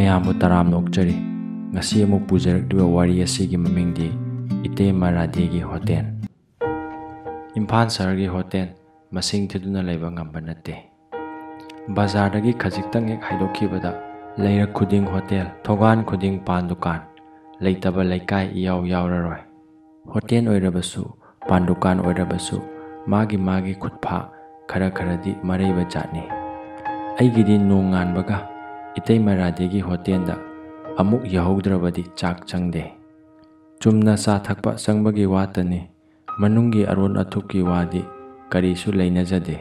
ꯃꯌꯥꯝꯕꯨ ꯇꯔꯥꯝꯅ ꯑꯣꯛꯆꯔꯤ꯫ ꯉꯁꯤ ꯑꯃꯨꯛ ꯄꯨꯖꯔꯛꯂꯤꯕ ꯋꯥꯔꯤ ꯑꯁꯤꯒꯤ ꯃꯃꯤꯡꯗꯤ ꯏꯇꯩꯃ ꯔꯥꯙꯦꯒꯤ ꯍꯣꯇꯦꯜ꯫ ꯏꯝꯐꯥꯜ ꯁꯍꯔꯒꯤ ꯍꯣꯇꯦꯜ ꯃꯁꯤꯡ ꯊꯤꯗꯨꯅ ꯂꯩꯕ ꯉꯝꯕ ꯅꯠꯇꯦ꯫ ꯕꯖꯥꯔꯗꯒꯤ ꯈꯖꯤꯛꯇꯪ ꯍꯦꯛ ꯍꯥꯏꯗꯣꯛꯈꯤꯕꯗ ꯂꯩꯔꯛ ꯈꯨꯗꯤꯡ ꯍꯣꯇꯦꯜ, ꯊꯣꯡꯒꯥꯟ ꯈꯨꯗꯤꯡ ꯄꯥꯟ ꯗꯨꯀꯥꯟ, ꯂꯩꯇꯕ ꯂꯩꯀꯥꯏ ꯏꯌꯥꯎ ꯌꯥꯎꯔꯔꯣꯏ꯫ ꯍꯣꯇꯦꯜ ꯑꯣꯏꯔꯕꯁꯨ, ꯄꯥꯟ ꯗꯨꯀꯥꯟ ꯑꯣꯏꯔꯕꯁꯨ ꯃꯥꯒꯤ ꯈꯨꯠꯐꯥ ꯈꯔ ꯈꯔꯗꯤ ꯃꯔꯩꯕ ꯖꯥꯠꯅꯤ꯫ ꯑꯩꯒꯤꯗꯤ ꯅꯣꯡ ꯉꯥꯟꯕꯒ ꯏꯇꯩꯃ ꯔꯥꯙꯦꯒꯤ ꯍꯣꯇꯦꯜꯗ ꯑꯃꯨꯛ ꯌꯧꯍꯧꯗ꯭ꯔꯕꯗꯤ ꯆꯥꯛ ꯆꯪꯗꯦ꯫ ꯆꯨꯝꯅ ꯆꯥ ꯊꯛꯄ ꯆꯪꯕꯒꯤ ꯋꯥꯇꯅꯤ, ꯃꯅꯨꯡꯒꯤ ꯑꯔꯣꯟ ꯑꯊꯨꯞꯀꯤ ꯋꯥꯗꯤ ꯀꯔꯤꯁꯨ ꯂꯩꯅꯖꯗꯦ꯫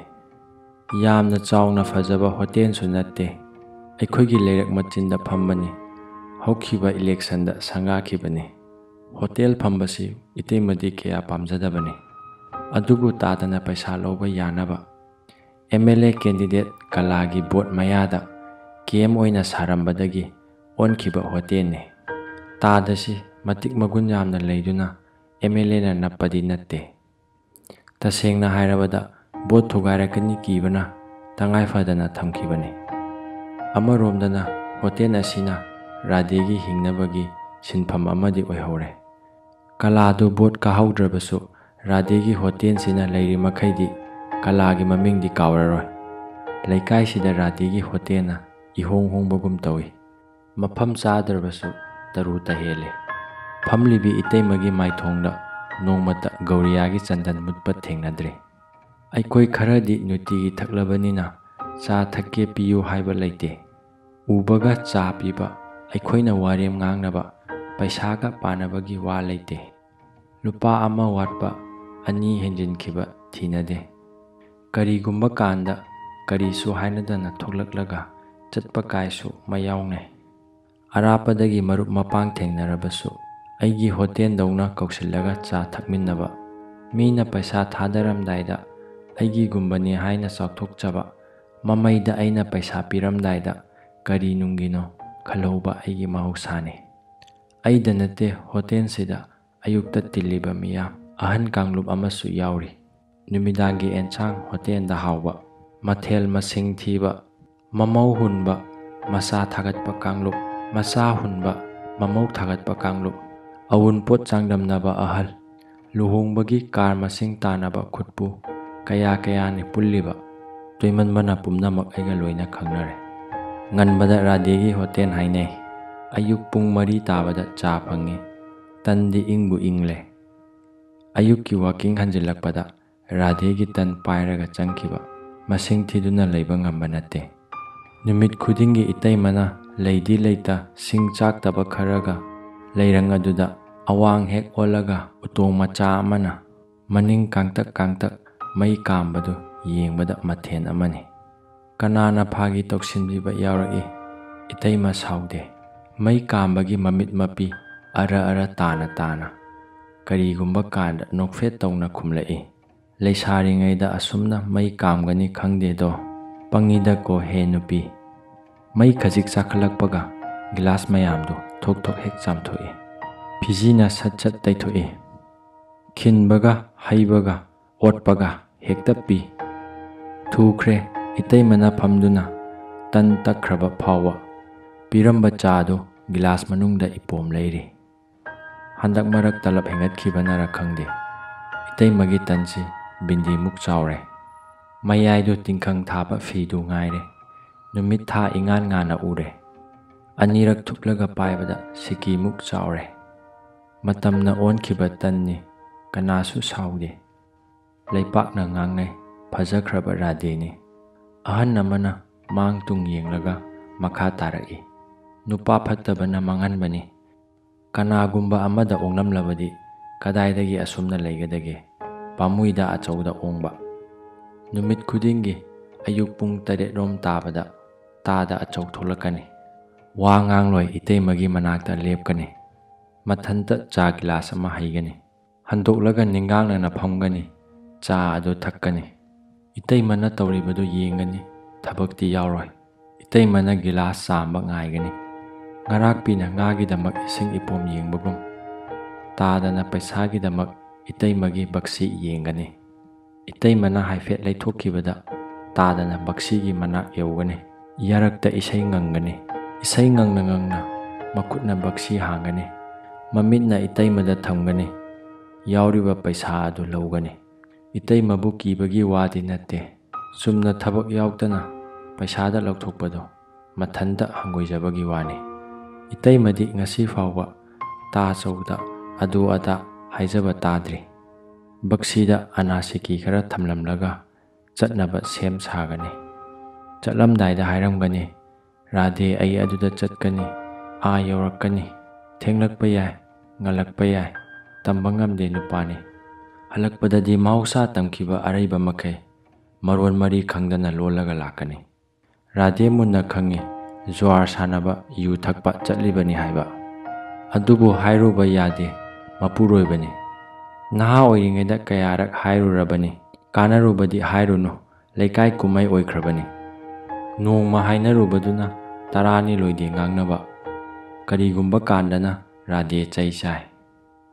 ꯌꯥꯝꯅ ꯆꯥꯎꯅ ꯐꯖꯕ ꯍꯣꯇꯦꯜꯁꯨ ꯅꯠꯇꯦ, ꯑꯩꯈꯣꯏꯒꯤ ꯂꯩꯔꯛ ꯃꯆꯤꯟꯗ ꯐꯝꯕꯅꯤ꯫ ꯍꯧꯈꯤꯕ ꯏꯂꯦꯛꯁꯟꯗ ꯁꯪꯒꯥꯈꯤꯕꯅꯤ꯫ ꯍꯣꯇꯦꯜ ꯐꯝꯕꯁꯤ ꯏꯇꯩꯃꯗꯤ ꯀꯌꯥ ꯄꯥꯝꯖꯗꯕꯅꯤ꯫ ꯑꯗꯨꯕꯨ ꯇꯥꯗꯅ ꯄꯩꯁా ꯂꯧꯕ ꯌꯥꯅꯕ MLA ꯀꯦꯟꯗꯤꯗꯦꯠ ꯀꯂꯥꯒꯤ ꯚꯣꯠ ꯃꯌꯥꯗ ꯀꯦꯝ ꯑꯣꯏꯅ ꯁꯥꯔꯝꯕꯗꯒꯤ ꯑꯣꯟꯈꯤꯕ ꯍꯣꯇꯦꯜꯅꯤ꯫ ꯇꯥꯗꯁꯤ ꯃꯇꯤꯛ ꯃꯒꯨꯟ ꯌꯥꯝꯅ ꯂꯩꯗꯨꯅ MLAꯅ ꯅꯞꯄꯗꯤ ꯅꯠꯇꯦ꯫ ꯇꯁꯦꯡꯅ ꯍꯥꯏꯔꯕꯗ ꯚꯣꯠ ꯊꯨꯒꯥꯏꯔꯛꯀꯅꯤ ꯀꯤꯕꯅ ꯇꯉꯥꯏ ꯐꯗꯅ ꯊꯝꯈꯤꯕꯅꯤ꯫ ꯑꯃꯔꯣꯝꯗꯅ ꯍꯣꯇꯦꯜ ꯑꯁꯤꯅ ꯔꯥꯙꯦꯒꯤ ꯍꯤꯡꯅꯕꯒꯤ ꯁꯤꯟꯐꯝ ꯑꯃꯗꯤ ꯑꯣꯏꯍꯧꯔꯦ꯫ ꯀꯂꯥꯗꯨ ꯚꯣꯠ ꯀꯥꯍꯧꯗ꯭ꯔꯕꯁꯨ ꯔꯥꯙꯦꯒꯤ ꯍꯣꯇꯦꯜꯁꯤꯅ ꯂꯩꯔꯤ ꯃꯈꯩꯗꯤ ꯀꯂꯥꯒꯤ ꯃꯃꯤꯡꯗꯤ ꯀꯥꯎꯔꯔꯣꯏ꯫ ꯂꯩꯀꯥꯏꯁꯤꯗ ꯔꯥꯙꯦꯒꯤ ꯍꯣꯇꯦꯜꯅ ꯏꯍꯣꯡ ꯍꯣꯡꯕꯒꯨꯝ ꯇꯧꯏ꯫ ꯃꯐꯝ ꯆꯥꯗ꯭ꯔꯕꯁꯨ ꯇꯔꯨ ꯇꯍꯦꯜꯂꯤ꯫ ꯐꯝꯂꯤꯕꯤ ꯏꯇꯩꯃꯒꯤ ꯃꯥꯏꯊꯣꯡꯗ ꯅꯣꯡꯃꯇ ꯒꯧꯔꯤꯌꯥꯒꯤ ꯆꯟꯗꯟ ꯃꯨꯠꯄ ꯊꯦꯡꯅꯗ꯭ꯔꯤ꯫ ꯑꯩꯈꯣꯏ ꯈꯔꯗꯤ ꯅꯨꯡꯇꯤꯒꯤ ꯊꯛꯂꯕꯅꯤꯅ ꯆꯥ ꯊꯛꯀꯦ ꯄꯤꯌꯨ ꯍꯥꯏꯕ ꯂꯩꯇꯦ꯫ ꯎꯕꯒ ꯆꯥ ꯄꯤꯕ, ꯑꯩꯈꯣꯏꯅ ꯋꯥꯔꯦꯝ ꯉꯥꯡꯅꯕ, ꯄꯩꯁꯥꯒ ꯄꯥꯅꯕꯒꯤ ꯋꯥ ꯂꯩꯇꯦ꯫ ꯂꯨꯄꯥ 1 ꯋꯥꯠꯄ 2 ꯍꯦꯟꯖꯤꯟꯈꯤꯕ ꯊꯤꯅꯗꯦ꯫ ꯀꯔꯤꯒꯨꯝꯕ ꯀꯥꯟꯗ ꯀꯔꯤꯁꯨ ꯍꯥꯏꯅꯗꯅ ꯊꯣꯛꯂꯛꯂꯒ ꯆꯠꯄ ꯀꯥꯏꯁꯨ ꯃꯌꯥꯎꯅꯩ꯫ ꯑꯔꯥꯞꯄꯗꯒꯤ ꯃꯔꯨꯞ ꯃꯄꯥꯡ ꯊꯦꯡꯅꯔꯕꯁꯨ ꯑꯩꯒꯤ ꯍꯣꯇꯦꯜꯗꯧꯅ ꯀꯧꯁꯤꯜꯂꯒ ꯆꯥ ꯊꯛꯃꯤꯟꯅꯕ, ꯃꯤꯅ ꯄꯩꯁా ꯊꯥꯗꯔꯝꯗꯥꯏꯗ ꯑꯩꯒꯤꯒꯨꯝꯕꯅꯤ ꯍꯥꯏꯅ ꯆꯥꯎꯊꯣꯛꯆꯕ, ꯃꯃꯩꯗ ꯑꯩꯅ ꯄꯩꯁꯥ ꯄꯤꯔꯝꯗꯥꯏꯗ ꯀꯔꯤ ꯅꯨꯡꯒꯤꯅꯣ ꯈꯜꯍꯧꯕ ꯑꯩꯒꯤ ꯃꯍꯧꯁꯥꯅꯤ꯫ ꯑꯩꯗ ꯅꯠꯇꯦ ꯍꯣꯇꯦꯜꯁꯤꯗ ꯑꯌꯨꯛꯇ ꯇꯤꯜꯂꯤꯕ ꯃꯤꯌꯥꯝ, ꯑꯍꯟ ꯀꯥꯡꯂꯨꯞ ꯑꯃꯁꯨ ꯌꯥꯎꯔꯤ꯫ ꯅꯨꯃꯤꯗꯥꯡꯒꯤ ꯑꯦꯟꯁꯥꯡ ꯍꯣꯇꯦꯜꯗ ꯍꯥꯎꯕ, ꯃꯊꯦꯜ ꯃꯁꯤꯡ ꯊꯤꯕ, ꯃꯃꯧ ꯍꯨꯟꯕ, ꯃꯆꯥ ꯊꯥꯒꯠꯄ ꯀꯥꯡꯂꯨꯞ, ꯃꯆꯥ ꯍꯨꯟꯕ, ꯃꯃꯧ ꯊꯥꯒꯠꯄ ꯀꯥꯡꯂꯨꯞ, ꯑꯎꯟꯄꯣꯠ ꯆꯥꯡꯗꯝꯅꯕ ꯑꯍꯜ, ꯂꯨꯍꯣꯡꯕꯒꯤ ꯀꯥꯔ ꯃꯁꯤꯡ ꯇꯥꯟꯅꯕ ꯈꯨꯠꯄꯨ, ꯀꯌꯥꯅꯤ ꯄꯨꯜꯂꯤꯕ꯫ ꯇꯣꯏꯃꯟꯕꯅ ꯄꯨꯝꯅꯃꯛ ꯑꯩꯒ ꯂꯣꯏꯅ ꯈꯪꯅꯔꯦ꯫ ꯉꯟꯕꯗ ꯔꯥꯙꯦꯒꯤ ꯍꯣꯇꯦꯜ ꯍꯥꯏꯅꯩ꯫ ꯑꯌꯨꯛ ꯄꯨꯡ 4 ꯇꯥꯕꯗ ꯆꯥ ꯐꯪꯉꯤ꯫ ꯇꯟꯗꯤ ꯏꯪꯕꯨ ꯏꯪꯂꯦ꯫ ꯑꯌꯨꯛꯀꯤ ꯋꯥꯀꯤꯡ ꯍꯟꯖꯤꯜꯂꯛꯄꯗ ꯔꯥꯙꯦꯒꯤ ꯇꯟ ꯄꯥꯏꯔꯒ ꯆꯪꯈꯤꯕ ꯃꯁꯤꯡ ꯊꯤꯗꯨꯅ ꯂꯩꯕ ꯉꯝꯕ ꯅꯠꯇꯦ꯫ ꯅꯨꯃꯤꯠ ꯈꯨꯗꯤꯡꯒꯤ ꯏꯇꯩꯃꯅ ꯂꯩꯗꯤ ꯂꯩꯇ ꯁꯤꯡ ꯆꯥꯛꯇꯕ ꯈꯔꯒ ꯂꯩꯔꯪ ꯑꯗꯨꯗ ꯑꯋꯥꯡ ꯍꯦꯛ ꯑꯣꯜꯂꯒ ꯎꯇꯣꯡ ꯃꯆꯥ ꯑꯃꯅ ꯃꯅꯤꯡ ꯀꯥꯡꯇꯛ ꯃꯩ ꯀꯥꯝꯕꯗꯨ ꯌꯦꯡꯕꯗ ꯃꯊꯦꯜ ꯑꯃꯅꯤ꯫ ꯀꯅꯥꯅ ꯐꯥꯒꯤ ꯇꯧꯁꯤꯟꯕꯤꯕ ꯌꯥꯎꯔꯛꯏ, ꯏꯇꯩꯃ ꯁꯥꯎꯗꯦ꯫ ꯃꯩ ꯀꯥꯝꯕꯒꯤ ꯃꯃꯤꯠ ꯃꯄꯤ ꯑꯔ ꯇꯥꯅ ꯀꯔꯤꯒꯨꯝꯕ ꯀꯥꯟꯗ ꯅꯣꯛꯐꯦꯠ ꯇꯧꯅ ꯈꯨꯝꯂꯛꯏ꯫ ꯂꯩꯁꯥꯔꯤꯉꯩꯗ ꯑꯁꯨꯝꯅ ꯃꯩ ꯀꯥꯝꯒꯅꯤ ꯈꯪꯗꯦꯗꯣ, ꯄꯪꯉꯤꯗꯀꯣ ꯍꯦ ꯅꯨꯄꯤ꯫ ꯃꯩ ꯈꯖꯤꯛ ꯆꯥꯈꯠꯂꯛꯄꯒ ꯒꯤꯂꯥꯁ ꯃꯌꯥꯝꯗꯨ ꯊꯣꯛ ꯍꯦꯛ ꯆꯥꯝꯊꯣꯛꯏ꯫ ꯐꯤꯖꯤꯅ ꯁꯠ ꯇꯩꯊꯣꯛꯏ꯫ ꯈꯤꯟꯕꯒ ꯍꯩꯕꯒ ꯑꯣꯠꯄꯒ ꯍꯦꯛꯇ ꯄꯤ꯫ ꯊꯨꯈ꯭ꯔꯦ ꯏꯇꯩꯃꯅ ꯐꯝꯗꯨꯅ ꯇꯟ ꯇꯛꯈ꯭ꯔꯕ ꯐꯥꯎꯕ ꯄꯤꯔꯝꯕ ꯆꯥꯗꯨ ꯒꯤꯂꯥꯁ ꯃꯅꯨꯡꯗ ꯏꯄꯣꯝ ꯂꯩꯔꯤ꯫ ꯍꯟꯗꯛ ꯃꯔꯛ ꯇꯂꯞ ꯍꯦꯟꯒꯠꯈꯤꯕꯅꯔ ꯈꯪꯗꯦ, ꯏꯇꯩꯃꯒꯤ ꯇꯟꯁꯤ ꯕꯤꯟꯗꯤꯃꯨꯛ ꯆꯥꯎꯔꯦ꯫ ꯃꯌꯥꯏꯗꯨ ꯇꯤꯡꯈꯪ ꯊꯥꯕ ꯐꯤꯗꯨ ꯉꯥꯏꯔꯦ꯫ ꯅꯨꯃꯤꯠ ꯊꯥ ꯏꯉꯥꯟ ꯉꯥꯟꯅ ꯎꯔꯦ꯫ ꯑꯅꯤꯔꯛ ꯊꯨꯞꯂꯒ ꯄꯥꯏꯕꯗ ꯁꯤꯀꯤꯃꯨꯛ ꯆꯥꯎꯔꯦ꯫ ꯃꯇꯝꯅ ꯑꯣꯟꯈꯤꯕ ꯇꯟꯅꯤ, ꯀꯅꯥꯁꯨ ꯁꯥꯎꯗꯦ꯫ ꯂꯩꯄꯥꯛꯅ ꯉꯥꯡꯅꯩ, ꯐꯖꯈ꯭ꯔꯕ ꯔꯥꯙꯦꯅꯤ꯫ ꯑꯍꯟ ꯑꯃꯅ ꯃꯥꯡ ꯇꯨꯡ ꯌꯦꯡꯂꯒ ꯃꯈꯥ ꯇꯥꯔꯛꯏ꯫ ꯅꯨꯄꯥ ꯐꯠꯇꯕꯅ ꯃꯥꯡꯍꯟꯕꯅꯤ꯫ ꯀꯅꯥꯒꯨꯝꯕ ꯑꯃꯗ ꯑꯣꯡꯂꯝꯂꯕꯗꯤ ꯀꯗꯥꯏꯗꯒꯤ ꯑꯁꯨꯝꯅ ꯂꯩꯒꯗꯒꯦ, ꯄꯥꯝꯃꯨꯏꯗ ꯑꯆꯧꯗ ꯑꯣꯡꯕ꯫ ꯅꯨꯃꯤꯠ ꯈꯨꯗꯤꯡꯒꯤ ꯑꯌꯨꯛ ꯄꯨꯡ 8 ꯇꯥꯕꯗ ꯇꯥꯗ ꯑꯆꯧ ꯊꯣꯛꯂꯛꯀꯅꯤ꯫ ꯋꯥ ꯉꯥꯡꯂꯣꯏ ꯏꯇꯩꯃꯒꯤ ꯃꯅꯥꯛꯇ ꯂꯦꯞꯀꯅꯤ꯫ ꯃꯊꯟꯇ ꯆꯥ ꯒꯤꯂꯥꯁ ꯑꯃ ꯍꯩꯒꯅꯤ꯫ ꯍꯟꯗꯣꯛꯂꯒ ꯅꯤꯡꯒꯥꯡꯅꯅ ꯐꯝꯒꯅꯤ꯫ ꯆꯥ ꯑꯗꯨ ꯊꯛꯀꯅꯤ꯫ ꯏꯇꯩꯃꯅ ꯇꯧꯔꯤꯕꯗꯨ ꯌꯦꯡꯒꯅꯤ, ꯊꯕꯛꯇꯤ ꯌꯥꯎꯔꯣꯏ꯫ ꯏꯇꯩꯃꯅ ꯒꯤꯂꯥꯁ ꯆꯥꯝꯕ ꯉꯥꯏꯒꯅꯤ꯫ ꯉꯔꯥꯛꯄꯤꯅ ꯉꯥꯒꯤꯗꯃꯛ ꯏꯁꯤꯡ ꯏꯄꯣꯝ ꯌꯦꯡꯕꯒꯨꯝ ꯇꯥꯗꯅ ꯄꯩꯁꯥꯒꯤꯗꯃꯛ ꯏꯇꯩꯃꯒꯤ ꯕꯛꯁꯤ ꯌꯦꯡꯒꯅꯤ꯫ ꯏꯇꯩꯃꯅ ꯍꯥꯏꯐꯦꯠ ꯂꯩꯊꯣꯛꯈꯤꯕꯗ ꯇꯥꯗꯅ ꯕꯛꯁꯤꯒꯤ ꯃꯅꯥꯛ ꯌꯧꯒꯅꯤ꯫ ꯌꯥꯔꯛꯇ ꯏꯁꯩ ꯉꯪꯒꯅꯤ꯫ Isay ngangna makutna baksi hangani, mamitna itaymada thamgani, yauriba paisa adu lawgani. Itaymabu kibagi wadi natte, sumna thabak yautana paisada lawthokpado mathanda hangoijabagi wani. Itaymadi ngasi fawba ta chauda adu ada haijaba tadri. Baksida anasiki khara thamlamlaga chatnaba sem sagani. Chatlamdaida hairamgani, Radhe ai aduda chatkani, yaurakani, thenglakpa yai, ngalakpa yai, tamba ngamde nupani. Halakpadadi mahausa tamkiba araiba makai, maron mari khangdana lolaga lakani. Radhe munna khangi, jwar sanaba yu thakpa chatlibani haiba. Adubu hairuba yade, mapuroibani. Naha oiringaida kayarak hairurabani, kanarubadi hairunu, laikai kumai oikrabani. Nongma hainarubaduna tarani loide ngangnaba, karigumba kandana Radhe chai chai.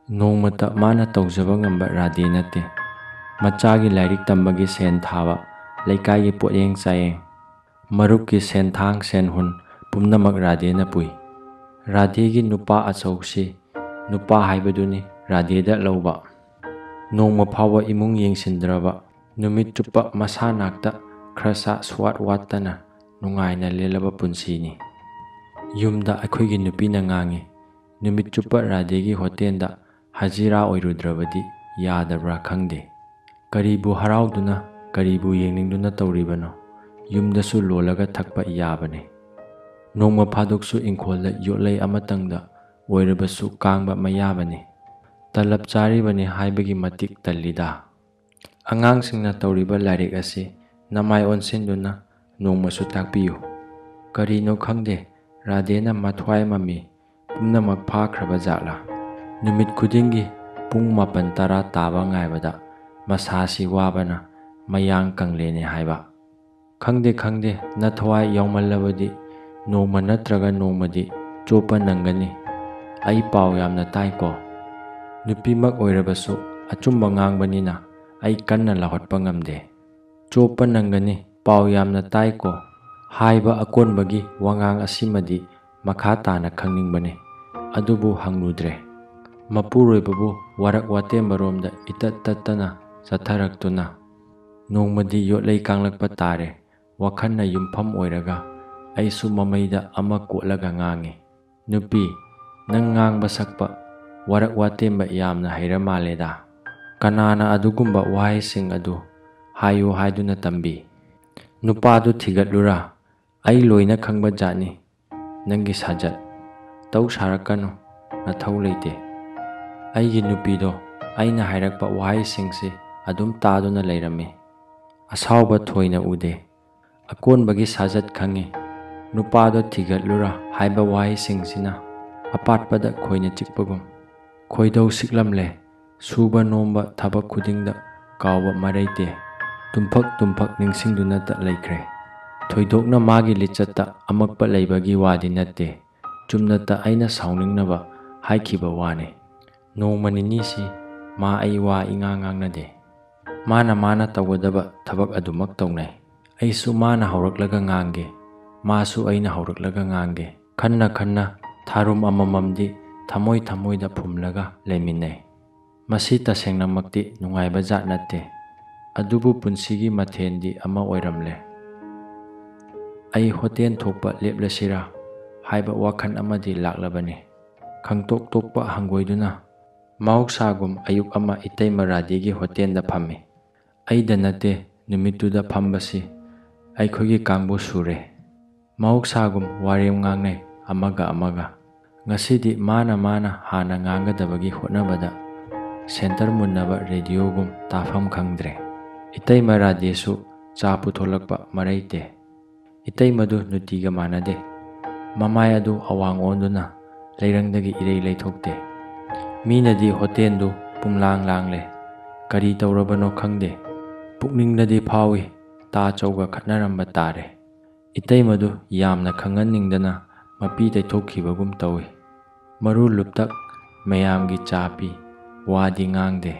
Nongmata mana tawjaba ngamba Radhe natte, machagi lairik tambagi sen thaba, laikai gi poyeng chayeng, marupki sen thang sen hun pumnamak Radhe na pui. Radhe gi nupa achausi, nupa haibaduni Radhe da lawba. Nongma phawa imung yengsindraba, numit chupa masa nakta khrasa swat wattana nungaina lelaba punsini. Yumda akhoi nupina ngangi, numit chupa Radhe gi hotenda hajira oirudrabadi yadabra khangde. Karibu harauduna, karibu yengningduna tawribano, yumdasu lolaga thakpa yabane. Nongma phadoksu ingkholda yotlai amatangda oirabasu kangba mayabane. Talap charibani haibagi matik tallida. Angangsingna tawriba lairik asi namai onsinduna nongmasu takpiyu. Karino khangde Radhena mathwai mami pumnamak phakraba jatla. Numit khudingi pung 8-10 taba ngaibada masasi wabana mayang kanglene haiba. Khangde nathwai yaumallabadi nongma natraga nongmadi chopa nangani. Ai pau yamna taiko. Nupimak oirabasu achumba ngangbanina ai kanna lahotpa ngamde. Chopa nangani pau yamna taiko haiba akonbagi wangang asimadi makha tana khangningbani. Adubu hangludre. Mapuroibabu warak watembaromda itat tattana satharaktuna. Nongmadi yotlai kanglakpa tare, wakhanna yumpham oiraga aisu mamaida ama kotlaga ngangi. Nupi, nang ngangba sakpa warak watemba yamna haira maleda. Kanana adugumba wahaising adu hayu haiduna tambi. Nupadu thigatlura, ai loina khangba jatni, nangi sajat. Tau sarakano, nathau leite. Aigi nupido, aina hairakpa wahaisingsi adum taduna leirami. Asauba thoina ude. Akonbagi sajat khangi. Nupado thigatlura haiba wahisingsina apatpada khoina chikpagum. Khoidau siklamle, suba nomba thabak khudingda kauba maraite. Tumphak ningsingduna ta laikre. Thoidokna magi lichatta amakpa leibagi wadi natte. Chumnata aina saunningnaba haikhiba wane. Nongma ninisi ma ai wa ingangangnade. Mana tawgadaba thabak adumak tawnai. Aisu mana hauраklaga ngange, masu aina hauраklaga ngange. Khanna tharum amamamdi thamoida phumlaga leiminai. Masi tasengnamakti nungaiba jat natte. Adubu punsigi mathendi ama oiramle. Ai hoten thokpa leplasira haiba wakhan amadi laklabani. Khangtok tokpa hangoiduna mahoksagum ayuk ama Itayma Radhegi hotenda phammi. Aida nate numituda phambasi aikhogi kangbu sure. Mahoksagum warem ngangnai amaga. Ngasidi mana hana ngangadabagi hotnabada center munnaba radio gum tafam khangdre. Itayma Radhesu cha putholakpa maraite. Itaymadu nutiga manade. Mamai adu awang onduna leirangdagi irei leithokte. Minadi hotendu pumlang langle. Kari tawrabano khangde. Pukningnadi phawi ta chauga khatnaramba tare. Itaymadu yamna khanganingdana mapi taithokkhibagum tawi. Maru luptak mayamgi chapi wadi ngangde.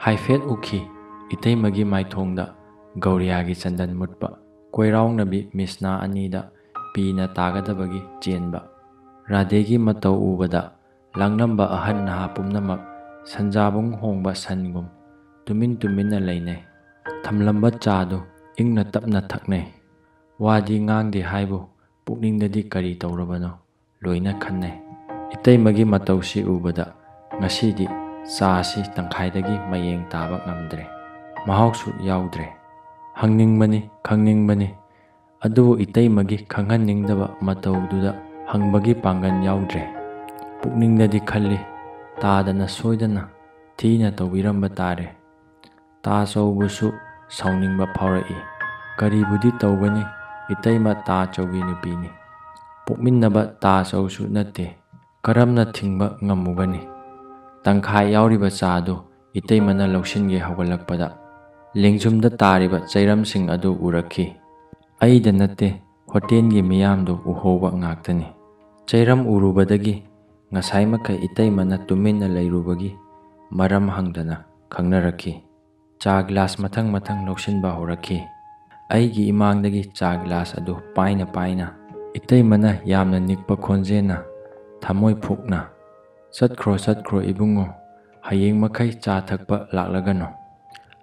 Haifet ukhi Itaymagi maithongda Gauriyagi chandan mutpa. Koiraung nabi misna anida ꯄꯤꯅ ꯇꯥꯒꯗꯕꯒꯤ ꯆꯦꯟꯕ꯫ ꯔꯥꯙꯦꯒꯤ ꯃꯇꯧ ꯎꯕꯗ ꯂꯥꯡꯂꯝꯕ ꯑꯍꯟ ꯅꯍꯥ ꯄꯨꯝꯅꯃꯛ ꯁꯟꯖꯥꯕꯨꯡ ꯍꯣꯡꯕ ꯁꯟꯒꯨꯝ ꯇꯨꯃꯤꯟ ꯇꯨꯃꯤꯟꯅ ꯂꯩꯅꯩ꯫ ꯊꯝꯂꯝꯕ ꯆꯥꯗꯨ ꯏꯪꯅ ꯇꯞꯅ ꯊꯛꯅꯩ꯫ ꯋꯥꯗꯤ ꯉꯥꯡꯗꯦ ꯍꯥꯏꯕꯨ ꯄꯨꯛꯅꯤꯡꯗꯗꯤ ꯀꯔꯤ ꯇꯧꯔꯕꯅꯣ ꯂꯣꯏꯅ ꯈꯟꯅꯩ꯫ ꯏꯇꯩꯃꯒꯤ ꯃꯇꯧꯁꯤ ꯎꯕꯗ ꯉꯁꯤꯗꯤ ꯆꯥꯁꯤ ꯇꯪꯈꯥꯏꯗꯒꯤ ꯃꯌꯦꯡ ꯇꯥꯕ ꯉꯝꯗ꯭ꯔꯦ꯫ ꯃꯍꯥꯎꯁꯨ ꯌꯥꯎꯗ꯭ꯔꯦ꯫ ꯍꯪꯅꯤꯡꯕꯅꯤ ꯈꯪꯅꯤꯡꯕꯅꯤ, ꯑꯗꯨꯕꯨ ꯏꯇꯩꯃꯒꯤ ꯈꯪꯍꯟꯅꯤꯡꯗꯕ ꯃꯇꯧꯗꯨꯗ ꯍꯪꯕꯒꯤ ꯄꯥꯡꯒꯜ ꯌꯥꯎꯗ꯭ꯔꯦ꯫ ꯄꯨꯛꯅꯤꯡꯗꯗꯤ ꯈꯜꯂꯤ, ꯇꯥꯗꯅ ꯁꯣꯏꯗꯅ ꯊꯤꯅ ꯇꯧꯕꯤꯔꯝꯕ ꯇꯥꯔꯦ꯫ ꯇꯥꯆꯧꯕꯨꯁꯨ ꯁꯥꯎꯅꯤꯡꯕ ꯐꯥꯎꯔꯛꯏ꯫ ꯀꯔꯤꯕꯨꯗꯤ ꯇꯧꯒꯅꯤ, ꯏꯇꯩꯃ ꯇꯥꯆꯧꯒꯤ ꯅꯨꯄꯤꯅꯤ꯫ ꯄꯣꯛꯃꯤꯟꯅꯕ ꯇꯥꯆꯧꯁꯨ ꯅꯠꯇꯦ, ꯀꯔꯝꯅ ꯊꯤꯡꯕ ꯉꯝꯃꯨꯒꯅꯤ? ꯇꯪꯈꯥꯏ ꯌꯥꯎꯔꯤꯕ ꯆꯥꯗꯨ ꯏꯇꯩꯃꯅ ꯂꯧꯁꯤꯟꯒꯦ ꯍꯧꯒꯠꯂꯛꯄꯗ ꯂꯦꯡꯖꯨꯝꯗ ꯇꯥꯔꯤꯕ ꯆꯩꯔꯝꯁꯤꯡ ꯑꯗꯨ ꯎꯔꯛꯈꯤ꯫ ꯑꯩꯗ ꯅꯠꯇꯦ, ꯍꯣꯇꯦꯜꯒꯤ ꯃꯤꯌꯥꯝꯗꯨ ꯎꯍꯧꯕ ꯉꯥꯛꯇꯅꯤ꯫ ꯆꯩꯔꯝ ꯎꯔꯨꯕꯗꯒꯤ ꯉꯁꯥꯏꯃꯈꯩ ꯏꯇꯩꯃꯅ ꯇꯨꯃꯤꯟꯅ ꯂꯩꯔꯨꯕꯒꯤ ꯃꯔꯝ ꯍꯪꯗꯅ ꯈꯪꯅꯔꯛꯈꯤ꯫ ꯆꯥ ꯒꯤꯂꯥꯁ ꯃꯊꯪ ꯃꯊꯪ ꯂꯧꯁꯤꯟꯕ ꯍꯧꯔꯛꯈꯤ꯫ ꯑꯩꯒꯤ ꯏꯃꯥꯡꯗꯒꯤ ꯆꯥ ꯒꯤꯂꯥꯁ ꯑꯗꯨ ꯄꯥꯏꯅ ꯄꯥꯏꯅ ꯏꯇꯩꯃꯅ ꯌꯥꯝꯅ ꯅꯤꯛꯄ ꯈꯣꯟꯖꯦꯜꯅ ꯊꯃꯣꯏ ꯐꯨꯛꯅ, "ꯆꯠꯈ꯭ꯔꯣ ꯆꯠꯈ꯭ꯔꯣ ꯏꯕꯨꯡꯉꯣ, ꯍꯌꯦꯡ ꯃꯈꯩ ꯆꯥ ꯊꯛꯄ ꯂꯥꯛꯂꯒꯅꯨ"꯫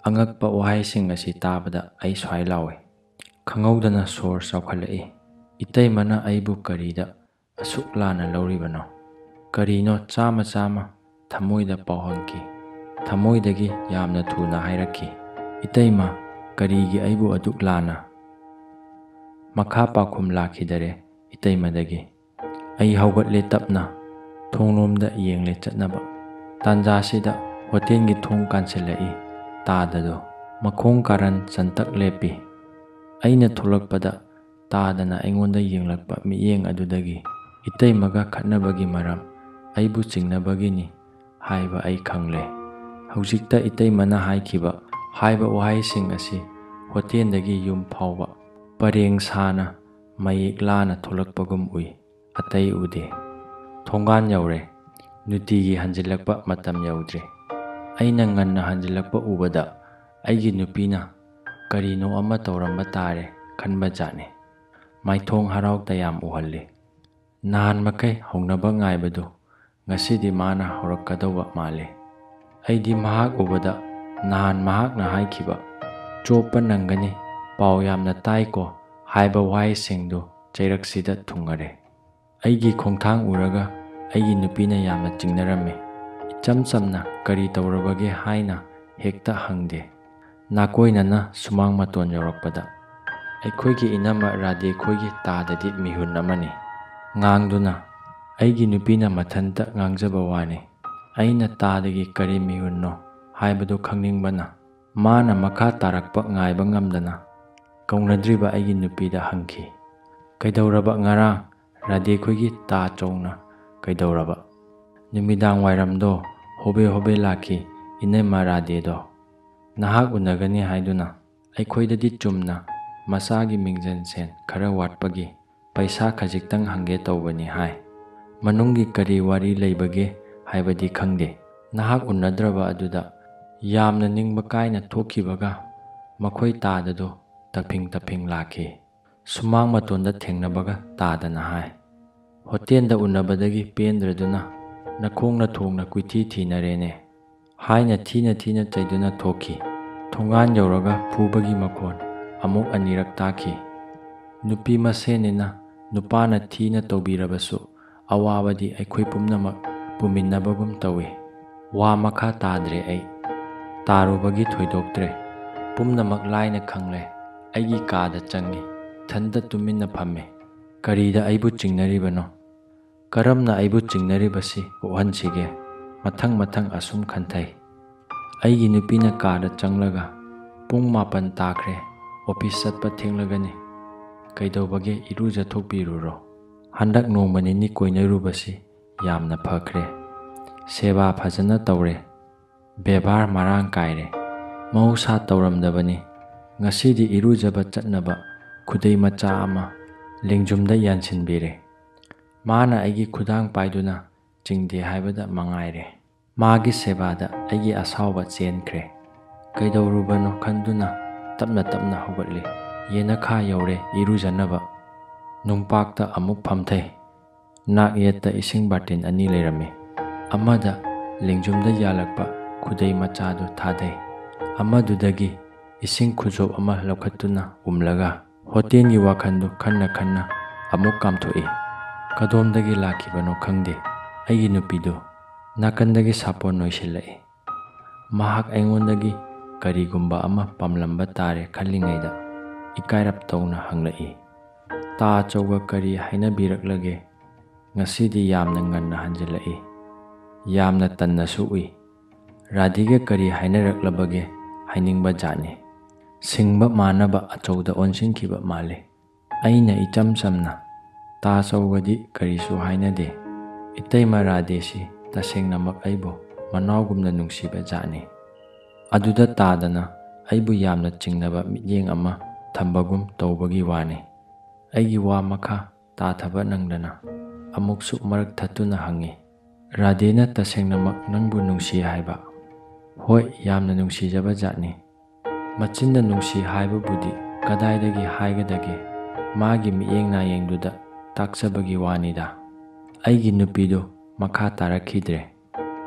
ꯑꯉꯛꯄ ꯋꯥꯍꯩꯁꯤꯡ ꯑꯁꯤ ꯇꯥꯕꯗ ꯑꯩ ꯁ꯭ꯋꯥꯏ ꯂꯥꯎꯏ꯫ ꯈꯪꯍꯧꯗꯅ ꯁꯣꯔ ꯆꯥꯎꯈꯠꯂꯛꯏ꯫ ꯏꯇꯩꯃꯅ ꯑꯩꯕꯨ ꯀꯔꯤꯗ ꯑꯁꯨꯛ ꯂꯥꯟꯅ ꯂꯧꯔꯤꯕꯅꯣ? ꯀꯔꯤꯅꯣ ꯆꯥꯝꯃ ꯆꯥꯝꯃ ꯊꯃꯣꯏꯗ ꯄꯥꯎꯍꯟꯈꯤ꯫ ꯊꯃꯣꯏꯗꯒꯤ ꯌꯥꯝꯅ ꯊꯨꯅ ꯍꯥꯏꯔꯛꯈꯤ, "ꯏꯇꯩꯃ, ꯀꯔꯤꯒꯤ ꯑꯩꯕꯨ ꯑꯗꯨꯛ ꯂꯥꯟꯅ"? ꯃꯈꯥ ꯄꯥꯎꯈꯨꯝ ꯂꯥꯛꯈꯤꯗꯔꯦ ꯏꯇꯩꯃꯗꯒꯤ꯫ ꯑꯩ ꯍꯧꯒꯠꯂꯦ ꯇꯞꯅ, ꯊꯣꯡꯂꯣꯝꯗ ꯌꯦꯡꯂꯦ ꯆꯠꯅꯕ꯫ ꯇꯥꯟꯖꯥꯁꯤꯗ ꯍꯣꯇꯦꯜꯒꯤ ꯊꯣꯡ ꯀꯥꯟꯁꯤꯜꯂꯛꯏ꯫ ꯇꯥꯗꯗꯨ ꯃꯈꯣꯡ ꯀꯥꯔꯟ ꯆꯟꯇꯛ ꯂꯦꯞꯄꯤ꯫ ꯑꯩꯅ ꯊꯣꯛꯂꯛꯄꯗ ꯇꯥꯗꯅ ꯑꯩꯉꯣꯟꯗ ꯌꯦꯡꯂꯛꯄ ꯃꯤꯠꯌꯦꯡ ꯑꯗꯨꯗꯒꯤ ꯏꯇꯩꯃꯒ ꯈꯠꯅꯕꯒꯤ ꯃꯔꯝ ꯑꯩꯕꯨ ꯆꯤꯡꯅꯕꯒꯤꯅꯤ ꯍꯥꯏꯕ ꯑꯩ ꯈꯪꯂꯦ꯫ ꯍꯧꯖꯤꯛꯇ ꯏꯇꯩꯃꯅ ꯍꯥꯏꯕ ꯋꯥꯍꯩꯁꯤꯡ ꯑꯁꯤ ꯍꯣꯇꯦꯜꯗꯒꯤ ꯌꯨꯝ ꯐꯥꯎꯕ ꯄꯔꯦꯡ ꯁꯥꯅ ꯃꯌꯦꯛ ꯂꯥꯅ ꯊꯣꯛꯂꯛꯄꯒꯨꯝ ꯎꯏ, ꯑꯇꯩ ꯎꯗꯦ꯫ ꯊꯣꯡꯒꯥꯟ ꯌꯧꯔꯦ꯫ ꯅꯨꯡꯇꯤꯒꯤ ꯍꯟꯖꯤꯜꯂꯛꯄ ꯃꯇꯝ ꯌꯧꯗ꯭ꯔꯤ꯫ ꯑꯩꯅ ꯉꯟꯅ ꯍꯟꯖꯤꯜꯂꯛꯄ ꯎꯕꯗ ꯑꯩꯒꯤ ꯅꯨꯄꯤꯅ ꯀꯔꯤꯅꯣ ꯑꯃ ꯇꯧꯔꯝꯕ ꯇꯥꯔꯦ ꯈꯟꯕ ꯖꯥꯠꯅꯤ꯫ ꯃꯥꯏꯊꯣꯡ ꯍꯔꯥꯎ ꯇꯌꯥꯝ ꯎꯍꯜꯂꯤ꯫ ꯅꯍꯥꯟ ꯃꯈꯩ ꯍꯧꯅꯕ ꯉꯥꯏꯕꯗꯨ ꯉꯁꯤꯗꯤ ꯃꯥꯅ ꯍꯧꯔꯛꯀꯗꯧꯕ ꯃꯥꯜꯂꯤ꯫ ꯑꯩꯗꯤ ꯃꯍꯥꯛ ꯎꯕꯗ ꯅꯍꯥꯟ ꯃꯍꯥꯛꯅ ꯍꯥꯏꯈꯤꯕ "ꯆꯣꯞꯄ ꯅꯪꯒꯅꯤ, ꯄꯥꯎ ꯌꯥꯝꯅ ꯇꯥꯏꯀꯣ" ꯍꯥꯏꯕ ꯋꯥꯍꯩꯁꯤꯡꯗꯨ ꯆꯩꯔꯛꯁꯤꯗ ꯊꯨꯡꯉꯔꯦ꯫ ꯑꯩꯒꯤ ꯈꯣꯡꯊꯥꯡ ꯎꯔꯒ ꯑꯩꯒꯤ ꯅꯨꯄꯤꯅ ꯌꯥꯝꯅ ꯆꯤꯡꯅꯔꯝꯃꯤ꯫ ꯏꯆꯝ ꯆꯝꯅ "ꯀꯔꯤ ꯇꯧꯔꯕꯒꯦ" ꯍꯥꯏꯅ ꯍꯦꯛꯇ ꯍꯪꯗꯦ꯫ ꯅꯥꯀꯣꯏꯅꯅ ꯁꯨꯃꯥꯡ ꯃꯇꯣꯟ ꯌꯧꯔꯛꯄꯗ ꯑꯩꯈꯣꯏꯒꯤ ꯏꯅꯝꯃ ꯔꯥꯙꯦ ꯈꯣꯏꯒꯤ ꯇꯥꯗꯗꯤ ꯃꯤꯍꯨꯟ ꯑꯃꯅꯤ꯫ ꯉꯥꯡꯗꯨꯅ ꯑꯩꯒꯤ ꯅꯨꯄꯤꯅ ꯃꯊꯟꯇ ꯉꯥꯡꯖꯕ ꯋꯥꯅꯤ꯫ ꯑꯩꯅ ꯇꯥꯗꯒꯤ ꯀꯔꯤ ꯃꯤꯍꯨꯟꯅꯣ ꯍꯥꯏꯕꯗꯨ ꯈꯪꯅꯤꯡꯕꯅ ꯃꯥꯅ ꯃꯈꯥ ꯇꯥꯔꯛꯄ ꯉꯥꯏꯕ ꯉꯝꯗꯅ ꯀꯧꯅꯗ꯭ꯔꯤꯕ ꯑꯩꯒꯤ ꯅꯨꯄꯤꯗ ꯍꯪꯈꯤ꯫ "ꯀꯩꯗꯧꯔꯕ ꯉꯔꯥꯡ ꯔꯥꯙꯦ ꯈꯣꯏꯒꯤ ꯇꯥꯆꯧꯅ ꯀꯩꯗꯧꯔꯕ?" "ꯅꯨꯃꯤꯗꯥꯡ ꯋꯥꯏꯔꯝꯗꯣ ꯍꯣꯕꯦ ꯍꯣꯕꯦ ꯂꯥꯛꯈꯤ ꯏꯅꯝꯃ ꯔꯥꯙꯦꯗꯣ꯫ ꯅꯍꯥꯛ ꯎꯅꯒꯅꯤ ꯍꯥꯏꯗꯨꯅ ꯑꯩꯈꯣꯏꯗꯗꯤ ꯆꯨꯝꯅ ꯃꯆꯥꯒꯤ ꯃꯤꯡꯖꯟ ꯁꯦꯟ ꯈꯔ ꯋꯥꯠꯄꯒꯤ ꯄꯩꯁꯥ ꯈꯖꯤꯛꯇꯪ ꯍꯪꯒꯦ ꯇꯧꯕꯅꯤ ꯍꯥꯏ꯫ ꯃꯅꯨꯡꯒꯤ ꯀꯔꯤ ꯋꯥꯔꯤ ꯂꯩꯕꯒꯦ ꯍꯥꯏꯕꯗꯤ ꯈꯪꯗꯦ꯫ ꯅꯍꯥꯛ ꯎꯅꯗ꯭ꯔꯕ ꯑꯗꯨꯗ ꯌꯥꯝꯅ ꯅꯤꯡꯕ ꯀꯥꯏꯅ ꯊꯣꯛꯈꯤꯕꯒ ꯃꯈꯣꯏ ꯇꯥꯗꯗꯨ ꯇꯐꯤꯡ ꯇꯐꯤꯡ ꯂꯥꯛꯈꯤ꯫ ꯁꯨꯃꯥꯡ ꯃꯇꯣꯟꯗ ꯊꯦꯡꯅꯕꯒ ꯇꯥꯗꯅ ꯍꯥꯏ꯫ ꯍꯣꯇꯦꯜꯗ ꯎꯅꯕꯗꯒꯤ ꯄꯦꯟꯗ꯭ꯔꯗꯨꯅ ꯅꯈꯣꯡꯅ ꯊꯣꯡꯅ ꯀꯣꯏꯊꯤ ꯊꯤꯅꯔꯦꯅꯦ" ꯍꯥꯏꯅ ꯊꯤꯅ ꯊꯤꯅ ꯆꯩꯗꯨꯅ ꯊꯣꯛꯈꯤ꯫ ꯊꯣꯡꯒꯥꯟ ꯌꯧꯔꯒ ꯐꯨꯕꯒꯤ ꯃꯈꯣꯟ ꯑꯃꯨꯛ ꯑꯅꯤꯔꯛ ꯇꯥꯈꯤ꯫ ꯅꯨꯄꯤ ꯃꯁꯦꯟꯅꯤꯅ ꯅꯨꯄꯥꯅ ꯊꯤꯅ ꯇꯧꯕꯤꯔꯕꯁꯨ ꯑꯋꯥꯕꯗꯤ ꯑꯩꯈꯣꯏ ꯄꯨꯝꯅꯃꯛ ꯄꯨꯃꯤꯟꯅꯕꯒꯨꯝ ꯇꯧꯏ꯫ ꯋꯥ ꯃꯈꯥ ꯇꯥꯗ꯭ꯔꯦ ꯑꯩ꯫ ꯇꯥꯔꯨꯕꯒꯤ ꯊꯣꯏꯗꯣꯛꯇ꯭ꯔꯦ꯫ ꯄꯨꯝꯅꯃꯛ ꯂꯥꯏꯅ ꯈꯪꯂꯦ꯫ ꯑꯩꯒꯤ ꯀꯥꯗ ꯆꯪꯉꯤ꯫ ꯏꯊꯟꯇ ꯇꯨꯃꯤꯟꯅ ꯐꯝꯃꯤ꯫ ꯀꯔꯤꯗ ꯑꯩꯕꯨ ꯆꯤꯡꯅꯔꯤꯕꯅꯣ? ꯀꯔꯝꯅ ꯑꯩꯕꯨ ꯆꯤꯡꯅꯔꯤꯕꯁꯤ ꯀꯣꯛꯍꯟꯁꯤꯒꯦ? ꯃꯊꯪ ꯃꯊꯪ ꯑꯁꯨꯝ ꯈꯟꯊꯩ꯫ ꯑꯩꯒꯤ ꯅꯨꯄꯤꯅ ꯀꯥꯗ ꯆꯪꯂꯒ "ꯄꯨꯡ 7 ꯇꯥꯈ꯭ꯔꯦ, ꯑꯣꯐꯤꯁ ꯆꯠꯄ ꯊꯦꯡꯂꯒꯅꯤ, ꯀꯩꯗꯧꯕꯒꯦ ꯏꯔꯨꯖꯊꯣꯛꯄꯤꯔꯨꯔꯣ꯫ ꯍꯟꯗꯛ ꯅꯣꯡꯃ ꯅꯤꯅꯤ ꯀꯣꯏꯅꯔꯨꯕꯁꯤ ꯌꯥꯝꯅ ꯐꯈ꯭ꯔꯦ꯫ ꯁꯦꯕꯥ ꯐꯖꯅ ꯇꯧꯔꯦ, ꯕꯦꯕꯥꯔ ꯃꯔꯥꯡ ꯀꯥꯏꯔꯦ꯫ ꯃꯍꯧꯁꯥ ꯇꯧꯔꯝꯗꯕꯅꯤ꯫ ꯉꯁꯤꯗꯤ ꯏꯔꯨꯖꯕ ꯆꯠꯅꯕ ꯈꯨꯗꯩ ꯃꯆꯥ ꯑꯃ ꯂꯦꯡꯖꯨꯝꯗ ꯌꯥꯟꯁꯤꯟꯕꯤꯔꯦ꯫ ꯃꯥꯅ ꯑꯩꯒꯤ ꯈꯨꯗꯥꯡ ꯄꯥꯏꯗꯨꯅ ꯆꯤꯡꯗꯦ ꯍꯥꯏꯕꯗ ꯃꯉꯥꯏꯔꯦ꯫ ꯃꯥꯒꯤ ꯁꯦꯕꯥꯗ ꯑꯩꯒꯤ ꯑꯁꯥꯎꯕ ꯆꯦꯟꯈ꯭ꯔꯦ꯫ ꯀꯩꯗꯧꯔꯨꯕꯅꯣ ꯈꯟꯗꯨꯅ ꯇꯞꯅ ꯇꯞꯅ ꯍꯧꯒꯠꯂꯤ꯫ ꯌꯦꯅꯈꯥ ꯌꯧꯔꯦ ꯏꯔꯨꯖꯅꯕ꯫ Nungpakta amuk phamthei. Nak yetta ising batin ani leirami. Amada lingjumda yalakpa khudai machadu thadai. Amadudagi ising khujop ama laukhattuna umlaga hotel gi wakhandu khanna amuk kamthoi. Kadomdagi lakibano khangde. Aigi nupidu nakandagi sapon noisilai. Mahak aingondagi karigumba ama pamlamba tare khallingaida ikairap tawna hanglai. Ta chauga kari hainabiraklage ngasidi yamna nganna hanjilai. Yamna tannasu ui. Radhiga kari hainaraklabage hainingba jani. Singba manaba achauda onsinkiba male. Aina icham samna ta chaugadi karisu hainade. Itaima Radhesi tasengnamak aibu manaugumna nungsiba jani. Aduda tadana aibu yamna chingnaba mityeng ama thambagum tawbagi wani. Aigi wa makha tathaba nangdana amuksu marak thattuna hangi. Radhena tasengnamak nangbu nungsi haiba. Hoi yamna nungsijaba jatni. Machinda nungsi haibabudi kadaidagi haigadage magi mityeng nayengduda taksabagi wanida. Aigi nupidu makha tarakhidre.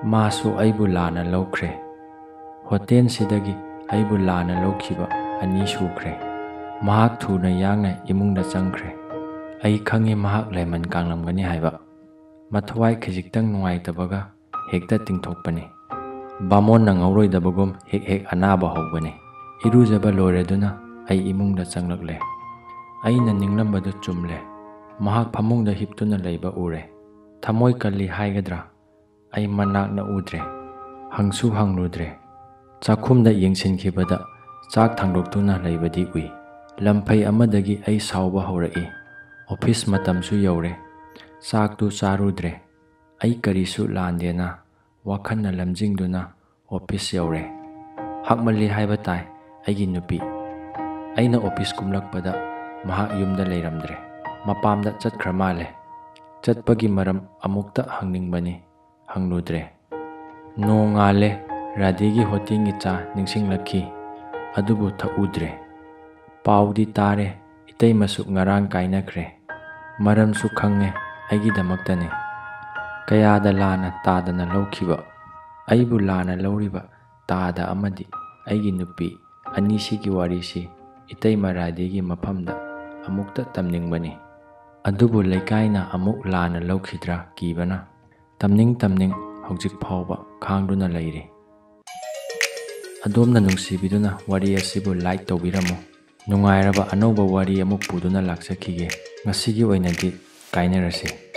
Masu aibu lana laukre. Hotel sidagi aibu lana laukhiba ani sukre. Mahak thuna yangai imungda changkre. Ai khangi mahak laiman kanglamgani haiba. Mathwai khijiktang nungaitabaga hekta tingthokpani. Bamon na ngauroidabagum hek anaba hawbani. Irujaba loireduna ai imungda changlakle. Aina ninglambadu chumle. Mahak phamungda hiptuna leiba ure. Thamoi kalli haigadra. Ai manakna udre. Hangsu hangludre. Chakhumda yengsinkibada chak thangdoktuna leibadi ui. Lamphai amadagi ai sauba haurai. Office matamsu yaure. Chaktu charudre. Ai karisu landena. Wakhanna lamjingduna office yaure. Hakmali haiba tai aigi nupi. Aina office kumlakpada mahak yumda leiramdre. Mapamda chatkra male. Chatpagi maram amukta hangningbani hangludre. No ngale Radhigi hotingi cha ningsinglakhi adubu thakudre. Paudi tare itaimasu ngarang kainakre. Maramsu khange aigidamaktane. Kayada lana tadana laukhiba. Aibu lana lauriba tada amadi aigi nupi anisigi warisi itaima Radhigi maphamda amukta tamningbani. Adubu leikaina amuk lana laukhidra kibana. Tamning hojik phawba khangduna leiri. Adomna nungsibiduna wari asibu like tawbiramo. Nungairaba anauba wari amuk puduna laksakhige. Ngasigi oinadi kainarasi.